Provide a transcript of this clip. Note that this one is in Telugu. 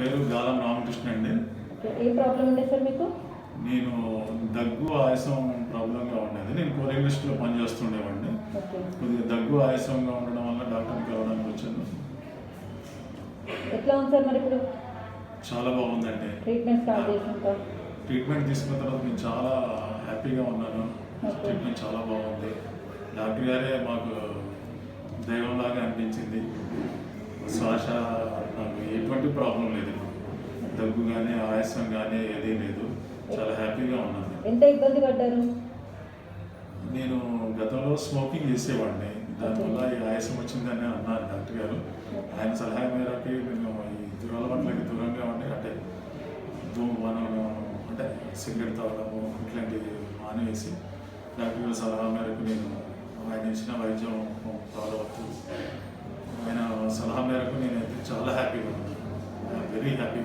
పేరు గాలం రామకృష్ణ అండి. ఏ ప్రాబ్లం ఉండే సార్ మీకు? నేను దగ్గు ఆయాసం ప్రాబ్లంగా ఉండేది. నేను కొరియర్ ఇండస్ట్రీలో పనిచేస్తుండేవాడిని. కొద్దిగా దగ్గు ఆయాసంగా ఉండడం వల్ల డాక్టర్ని కలవడానికి వచ్చాను. ఎట్లా ఉంది సార్ మరి ఇప్పుడు? చాలా బాగుందండి. ట్రీట్మెంట్ తీసుకున్న తర్వాత నేను చాలా హ్యాపీగా ఉన్నాను. ట్రీట్మెంట్ చాలా బాగుంది. డాక్టర్ గారే మాకు దైవంలాగా అనిపించింది. శ్వాస నాకు ఎటువంటి ప్రాబ్లం లేదు. దగ్గు కానీ ఆయాసం కానీ ఏదీ లేదు. చాలా హ్యాపీగా ఉన్నాను. ఎంత ఇబ్బంది పడ్డారు? నేను గతంలో స్మోకింగ్ చేసేవాడిని. దానివల్ల ఈ ఆయాసం వచ్చిందని అన్నారు డాక్టర్ గారు. ఆయన సలహా మేరకి నేను ఈ దురలవాట్లకి దూరంగా ఉండి అంటే మనం అంటే సిగరెట్ తాగడము ఇట్లాంటివి మానేసి డాక్టర్ గారి సలహా మేరకు నేను ఆయన ఇచ్చిన వైద్యం ఫాలో అవుతూ ఆయన సలహా మేరకు నేనైతే చాలా హ్యాపీగా ఉన్నాను. Very happy.